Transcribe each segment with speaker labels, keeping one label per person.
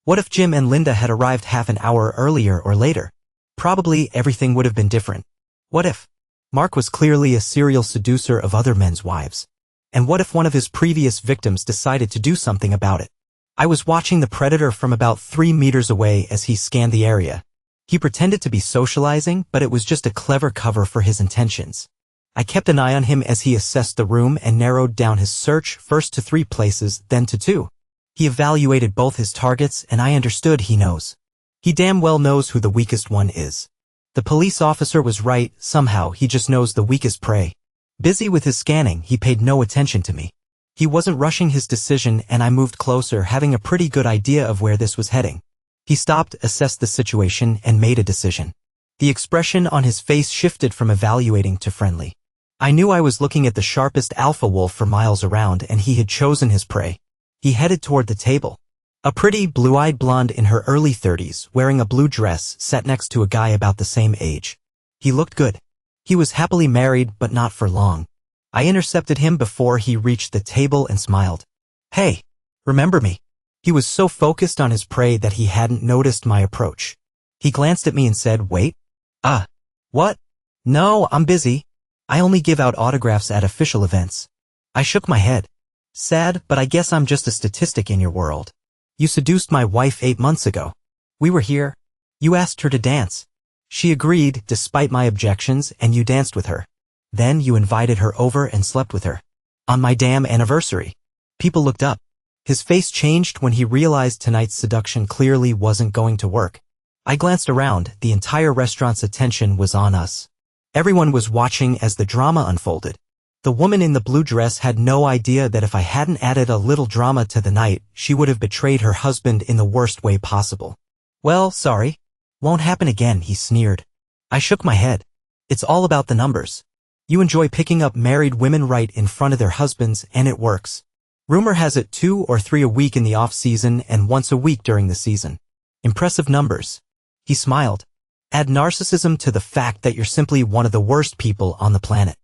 Speaker 1: What if Jim and Linda had arrived half an hour earlier or later? Probably everything would have been different. What if Mark was clearly a serial seducer of other men's wives? And what if one of his previous victims decided to do something about it? I was watching the predator from about 3 meters away as he scanned the area. He pretended to be socializing, but it was just a clever cover for his intentions. I kept an eye on him as he assessed the room and narrowed down his search first to 3 places, then to 2. He evaluated both his targets, and I understood he knows. He damn well knows who the weakest one is. The police officer was right, somehow he just knows the weakest prey. Busy with his scanning, he paid no attention to me. He wasn't rushing his decision, and I moved closer, having a pretty good idea of where this was heading. He stopped, assessed the situation, and made a decision. The expression on his face shifted from evaluating to friendly. I knew I was looking at the sharpest alpha wolf for miles around, and he had chosen his prey. He headed toward the table. A pretty, blue-eyed blonde in her early 30s, wearing a blue dress, sat next to a guy about the same age. He looked good. He was happily married, but not for long. I intercepted him before he reached the table and smiled. "Hey, remember me?" He was so focused on his prey that he hadn't noticed my approach. He glanced at me and said, "Wait. What? No, I'm busy. I only give out autographs at official events." I shook my head. "Sad, but I guess I'm just a statistic in your world. You seduced my wife 8 months ago. We were here. You asked her to dance. She agreed, despite my objections, and you danced with her. Then you invited her over and slept with her. On my damn anniversary." People looked up. His face changed when he realized tonight's seduction clearly wasn't going to work. I glanced around. The entire restaurant's attention was on us. Everyone was watching as the drama unfolded. The woman in the blue dress had no idea that if I hadn't added a little drama to the night, she would have betrayed her husband in the worst way possible. "Well, sorry. Won't happen again," he sneered. I shook my head. "It's all about the numbers. You enjoy picking up married women right in front of their husbands, and it works. Rumor has it 2 or 3 a week in the off-season and once a week during the season. Impressive numbers." He smiled. "Add narcissism to the fact that you're simply one of the worst people on the planet."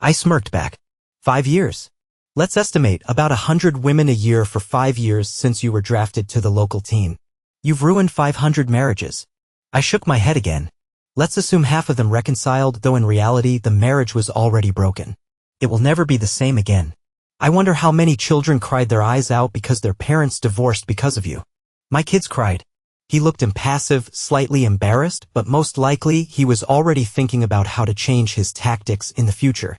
Speaker 1: I smirked back. 5 years. Let's estimate about 100 women a year for 5 years since you were drafted to the local team. You've ruined 500 marriages." I shook my head again. "Let's assume half of them reconciled, though in reality the marriage was already broken. It will never be the same again. I wonder how many children cried their eyes out because their parents divorced because of you." "My kids cried." He looked impassive, slightly embarrassed, but most likely he was already thinking about how to change his tactics in the future.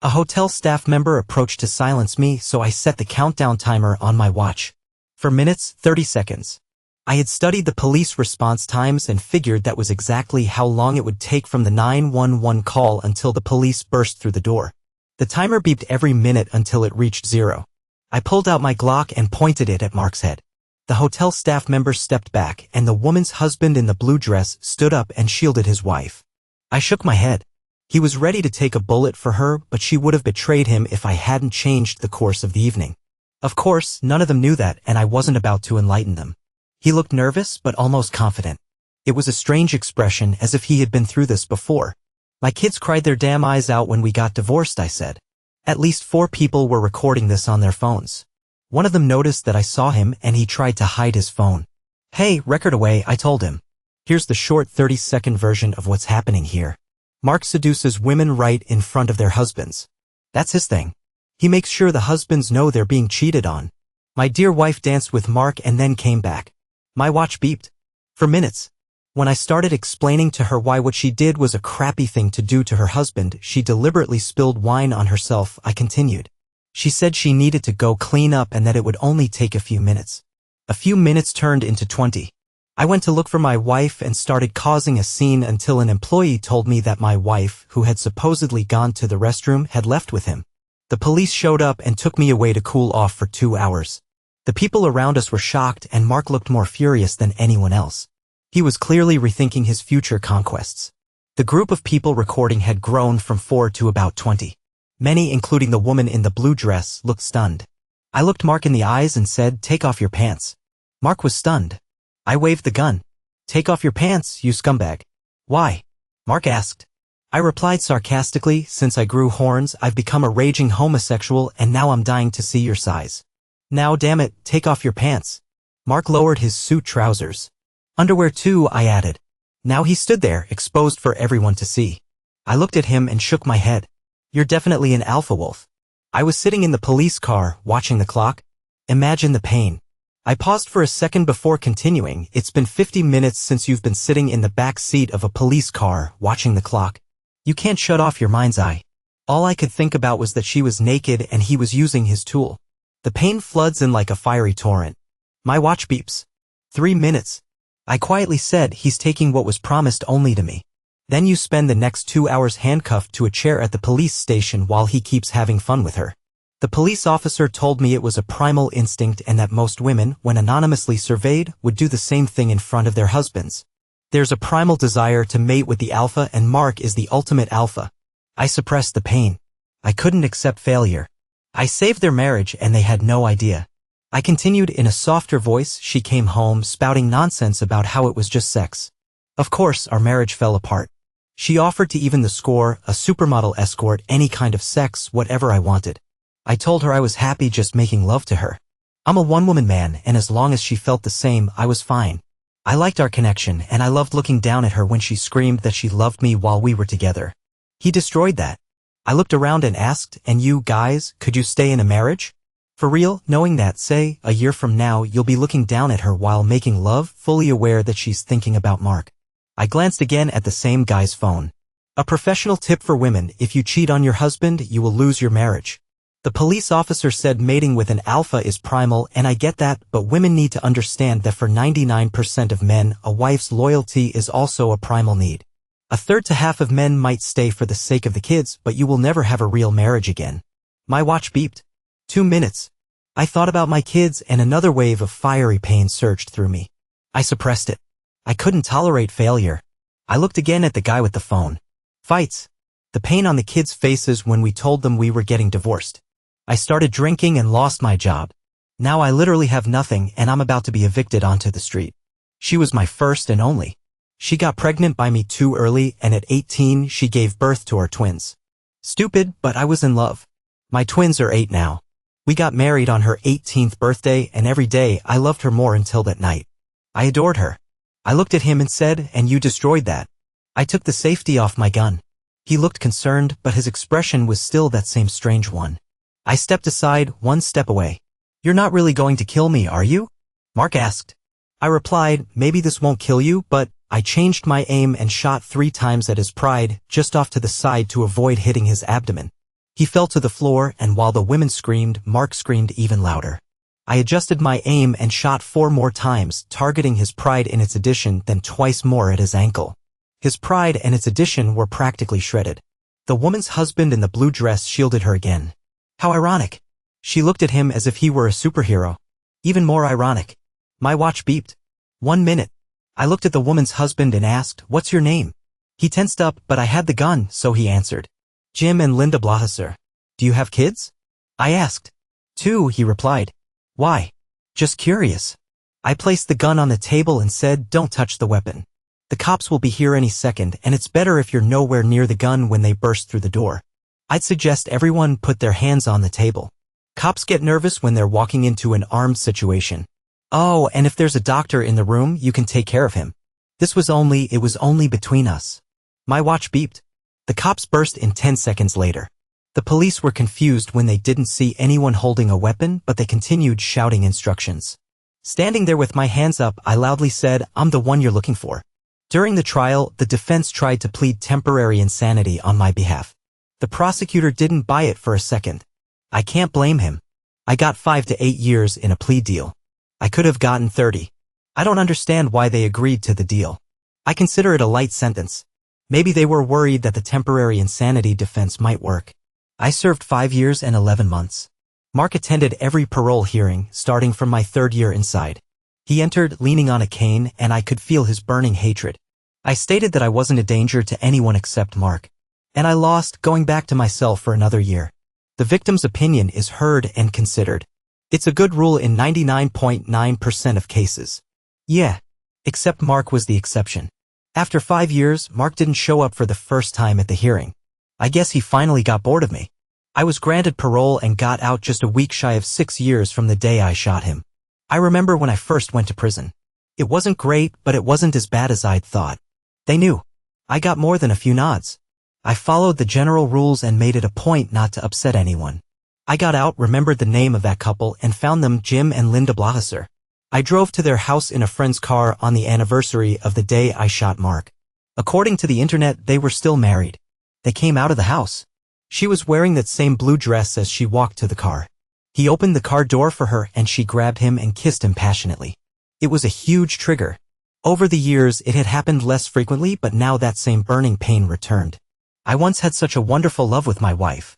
Speaker 1: A hotel staff member approached to silence me, so I set the countdown timer on my watch. For minutes, 30 seconds. I had studied the police response times and figured that was exactly how long it would take from the 911 call until the police burst through the door. The timer beeped every minute until it reached 0. I pulled out my Glock and pointed it at Mark's head. The hotel staff member stepped back, and the woman's husband in the blue dress stood up and shielded his wife. I shook my head. He was ready to take a bullet for her, but she would have betrayed him if I hadn't changed the course of the evening. Of course, none of them knew that, and I wasn't about to enlighten them. He looked nervous, but almost confident. It was a strange expression, as if he had been through this before. "My kids cried their damn eyes out when we got divorced," I said. At least 4 people were recording this on their phones. One of them noticed that I saw him, and he tried to hide his phone. "Hey, record away," I told him. "Here's the short 30-second version of what's happening here. Mark seduces women right in front of their husbands. That's his thing. He makes sure the husbands know they're being cheated on. My dear wife danced with Mark and then came back. My watch beeped. For minutes. When I started explaining to her why what she did was a crappy thing to do to her husband, she deliberately spilled wine on herself. I continued. She said she needed to go clean up and that it would only take a few minutes. A few minutes turned into 20. I went to look for my wife and started causing a scene until an employee told me that my wife, who had supposedly gone to the restroom, had left with him. The police showed up and took me away to cool off for 2 hours. The people around us were shocked, and Mark looked more furious than anyone else. He was clearly rethinking his future conquests. The group of people recording had grown from 4 to about 20. Many, including the woman in the blue dress, looked stunned. I looked Mark in the eyes and said, "Take off your pants." Mark was stunned. I waved the gun. "Take off your pants, you scumbag." "Why?" Mark asked. I replied sarcastically, "Since I grew horns, I've become a raging homosexual, and now I'm dying to see your size. Now damn it, take off your pants." Mark lowered his suit trousers. Underwear too, I added. Now he stood there, exposed for everyone to see. I looked at him and shook my head. You're definitely an alpha wolf. I was sitting in the police car, watching the clock. Imagine the pain. I paused for a second before continuing. It's been 50 minutes since you've been sitting in the back seat of a police car, watching the clock. You can't shut off your mind's eye. All I could think about was that she was naked and he was using his tool. The pain floods in like a fiery torrent. My watch beeps. 3 minutes. I quietly said, he's taking what was promised only to me. Then you spend the next 2 hours handcuffed to a chair at the police station while he keeps having fun with her. The police officer told me it was a primal instinct and that most women, when anonymously surveyed, would do the same thing in front of their husbands. There's a primal desire to mate with the alpha, and Mark is the ultimate alpha. I suppressed the pain. I couldn't accept failure. I saved their marriage and they had no idea. I continued in a softer voice. She came home spouting nonsense about how it was just sex. Of course, our marriage fell apart. She offered to even the score, a supermodel escort, any kind of sex, whatever I wanted. I told her I was happy just making love to her. I'm a one-woman man, and as long as she felt the same, I was fine. I liked our connection, and I loved looking down at her when she screamed that she loved me while we were together. He destroyed that. I looked around and asked, and you guys, could you stay in a marriage? For real, knowing that, say, a year from now you'll be looking down at her while making love, fully aware that she's thinking about Mark. I glanced again at the same guy's phone. A professional tip for women: if you cheat on your husband, you will lose your marriage. The police officer said mating with an alpha is primal, and I get that, but women need to understand that for 99% of men, a wife's loyalty is also a primal need. A third to half of men might stay for the sake of the kids, but you will never have a real marriage again. My watch beeped. 2 minutes. I thought about my kids and another wave of fiery pain surged through me. I suppressed it. I couldn't tolerate failure. I looked again at the guy with the phone. Fights. The pain on the kids' faces when we told them we were getting divorced. I started drinking and lost my job. Now I literally have nothing and I'm about to be evicted onto the street. She was my first and only. She got pregnant by me too early, and at 18 she gave birth to our twins. Stupid, but I was in love. My twins are 8 now. We got married on her 18th birthday, and every day I loved her more until that night. I adored her. I looked at him and said, and you destroyed that. I took the safety off my gun. He looked concerned, but his expression was still that same strange one. I stepped aside, 1 step away. You're not really going to kill me, are you? Mark asked. I replied, maybe this won't kill you, but I changed my aim and shot 3 times at his pride, just off to the side to avoid hitting his abdomen. He fell to the floor, and while the women screamed, Mark screamed even louder. I adjusted my aim and shot 4 more times, targeting his pride in its addition, then twice more at his ankle. His pride and its addition were practically shredded. The woman's husband in the blue dress shielded her again. How ironic. She looked at him as if he were a superhero. Even more ironic. My watch beeped. 1 minute. I looked at the woman's husband and asked, what's your name? He tensed up, but I had the gun, so he answered. Jim and Linda Blahaser. Do you have kids? I asked. 2, he replied. Why? Just curious. I placed the gun on the table and said, don't touch the weapon. The cops will be here any second, and it's better if you're nowhere near the gun when they burst through the door. I'd suggest everyone put their hands on the table. Cops get nervous when they're walking into an armed situation. Oh, and if there's a doctor in the room, you can take care of him. It was only between us. My watch beeped. The cops burst in 10 seconds later. The police were confused when they didn't see anyone holding a weapon, but they continued shouting instructions. Standing there with my hands up, I loudly said, I'm the one you're looking for. During the trial, the defense tried to plead temporary insanity on my behalf. The prosecutor didn't buy it for a second. I can't blame him. I got 5 to 8 years in a plea deal. I could have gotten 30. I don't understand why they agreed to the deal. I consider it a light sentence. Maybe they were worried that the temporary insanity defense might work. I served 5 years and 11 months. Mark attended every parole hearing, starting from my 3rd year inside. He entered leaning on a cane, and I could feel his burning hatred. I stated that I wasn't a danger to anyone except Mark. And I lost, going back to myself for another year. The victim's opinion is heard and considered. It's a good rule in 99.9% of cases. Yeah. Except Mark was the exception. After 5 years, Mark didn't show up for the first time at the hearing. I guess he finally got bored of me. I was granted parole and got out just a week shy of 6 years from the day I shot him. I remember when I first went to prison. It wasn't great, but it wasn't as bad as I'd thought. They knew. I got more than a few nods. I followed the general rules and made it a point not to upset anyone. I got out, remembered the name of that couple, and found them, Jim and Linda Blaser. I drove to their house in a friend's car on the anniversary of the day I shot Mark. According to the internet, they were still married. They came out of the house. She was wearing that same blue dress as she walked to the car. He opened the car door for her and she grabbed him and kissed him passionately. It was a huge trigger. Over the years, it had happened less frequently, but now that same burning pain returned. I once had such a wonderful love with my wife.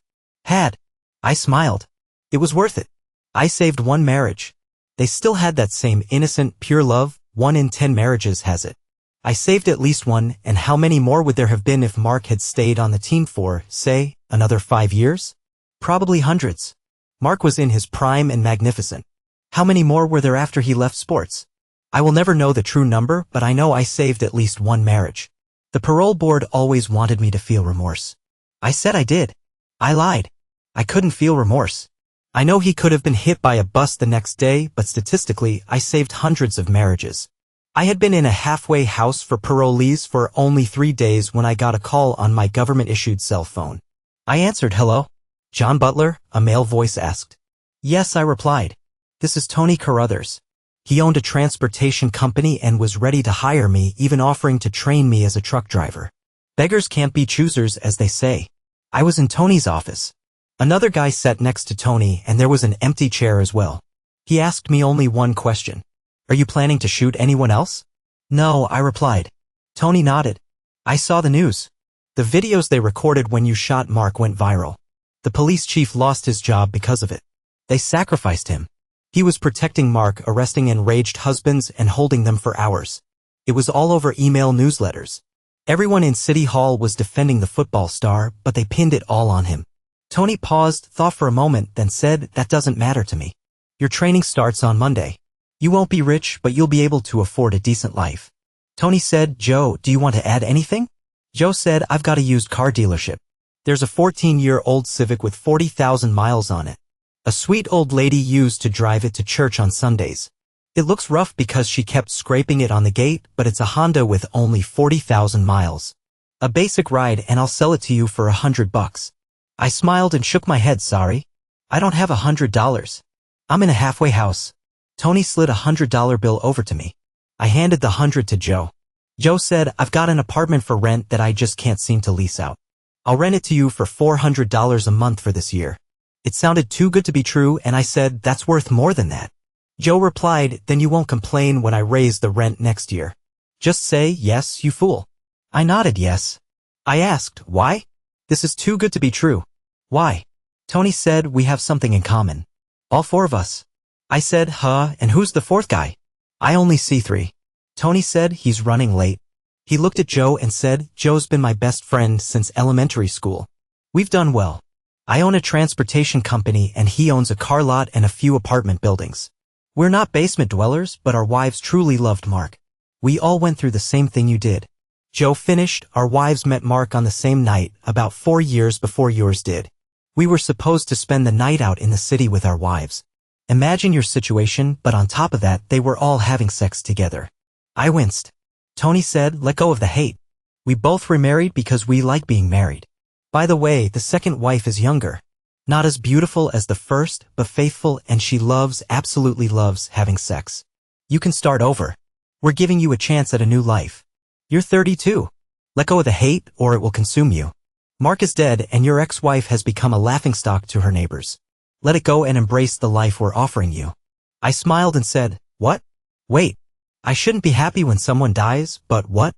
Speaker 1: I smiled. It was worth it. I saved one marriage. They still had that same innocent, pure love. 1 in 10 marriages has it. I saved at least one, and how many more would there have been if Mark had stayed on the team for, say, another 5 years? Probably hundreds. Mark was in his prime and magnificent. How many more were there after he left sports? I will never know the true number, but I know I saved at least one marriage. The parole board always wanted me to feel remorse. I said I did. I lied. I couldn't feel remorse. I know he could have been hit by a bus the next day, but statistically, I saved hundreds of marriages. I had been in a halfway house for parolees for only 3 days when I got a call on my government-issued cell phone. I answered, "Hello? John Butler?" a male voice asked. "Yes," I replied. "This is Tony Carruthers." He owned a transportation company and was ready to hire me, even offering to train me as a truck driver. Beggars can't be choosers, as they say. I was in Tony's office. Another guy sat next to Tony, and there was an empty chair as well. He asked me only one question. "Are you planning to shoot anyone else?" "No," I replied. Tony nodded. "I saw the news. The videos they recorded when you shot Mark went viral. The police chief lost his job because of it. They sacrificed him. He was protecting Mark, arresting enraged husbands and holding them for hours. It was all over email newsletters. Everyone in City Hall was defending the football star, but they pinned it all on him." Tony paused, thought for a moment, then said, "That doesn't matter to me. Your training starts on Monday. You won't be rich, but you'll be able to afford a decent life." Tony said, "Joe, do you want to add anything?" Joe said, "I've got a used car dealership. There's a 14-year-old Civic with 40,000 miles on it. A sweet old lady used to drive it to church on Sundays. It looks rough because she kept scraping it on the gate, but it's a Honda with only 40,000 miles. A basic ride, and I'll sell it to you for $100. I smiled and shook my head. "Sorry. I don't have $100. I'm in a halfway house." Tony slid a $100 bill over to me. I handed the 100 to Joe. Joe said, "I've got an apartment for rent that I just can't seem to lease out. I'll rent it to you for $400 a month for this year." It sounded too good to be true, and I said, "That's worth more than that." Joe replied, "Then you won't complain when I raise the rent next year. Just say, 'Yes, you fool.'" I nodded yes. I asked, "Why?" "This is too good to be true." "Why?" Tony said, "We have something in common. All 4 of us." I said, "Huh, and who's the 4th guy?" "I only see 3. Tony said, "He's running late." He looked at Joe and said, "Joe's been my best friend since elementary school. We've done well. I own a transportation company and he owns a car lot and a few apartment buildings. We're not basement dwellers, but our wives truly loved Mark. We all went through the same thing you did." Joe finished, "Our wives met Mark on the same night, about 4 years before yours did. We were supposed to spend the night out in the city with our wives. Imagine your situation, but on top of that, they were all having sex together." I winced. Tony said, "Let go of the hate. We both remarried because we like being married. By the way, the second wife is younger. Not as beautiful as the first, but faithful, and she absolutely loves having sex. You can start over. We're giving you a chance at a new life. You're 32. Let go of the hate, or it will consume you. Mark is dead, and your ex-wife has become a laughingstock to her neighbors. Let it go and embrace the life we're offering you." I smiled and said, "What? Wait. I shouldn't be happy when someone dies, but what?"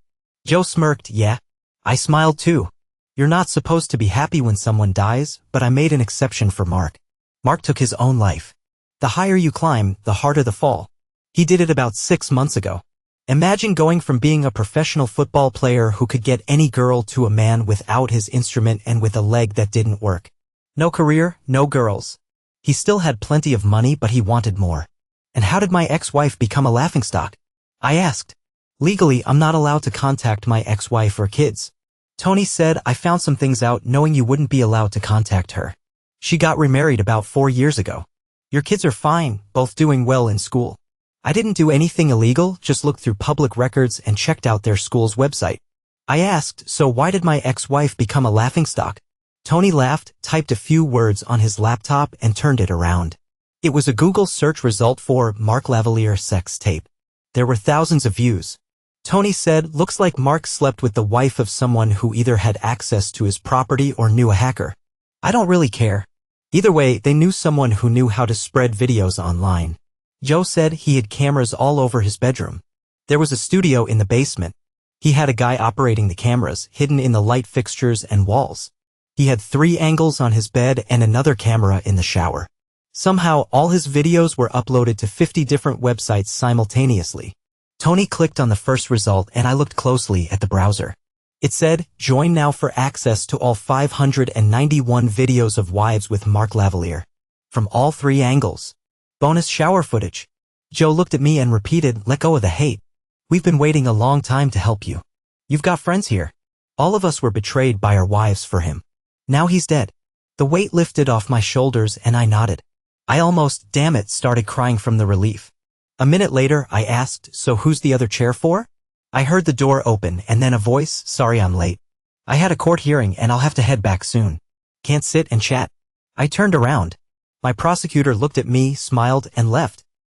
Speaker 1: Joe smirked, "Yeah." I smiled too. "You're not supposed to be happy when someone dies, but I made an exception for Mark. Mark took his own life. The higher you climb, the harder the fall. He did it about 6 months ago. Imagine going from being a professional football player who could get any girl to a man without his instrument and with a leg that didn't work. No career, no girls. He still had plenty of money, but he wanted more. And how did my ex-wife become a laughingstock?" I asked. "Legally, I'm not allowed to contact my ex-wife or kids." Tony said, "I found some things out knowing you wouldn't be allowed to contact her. She got remarried about 4 years ago. Your kids are fine, both doing well in school. I didn't do anything illegal, just looked through public records and checked out their school's website. I asked, so why did my ex-wife become a laughingstock? Tony laughed, typed a few words on his laptop and turned it around. It was a Google search result for Mark Lavalier sex tape. There were thousands of views. Tony said, looks like Mark slept with the wife of someone who either had access to his property or knew a hacker. I don't really care. Either way, they knew someone who knew how to spread videos online. Joe said he had cameras all over his bedroom. There was a studio in the basement. He had a guy operating the cameras, hidden in the light fixtures and walls. He had 3 angles on his bed and another camera in the shower. Somehow, all his videos were uploaded to 50 different websites simultaneously. Tony clicked on the first result and I looked closely at the browser. It said, join now for access to all 591 videos of wives with Mark Lavalier. From all 3 angles. Bonus shower footage. Joe looked at me and repeated, let go of the hate. We've been waiting a long time to help you. You've got friends here. All of us were betrayed by our wives for him. Now he's dead. The weight lifted off my shoulders and I nodded. I almost, damn it, started crying from the relief. A minute later, I asked, so who's the other chair for? I heard the door open and then a voice, sorry I'm late. I had a court hearing and I'll have to head back soon. Can't sit and chat. I turned around. My prosecutor looked at me, smiled, and left.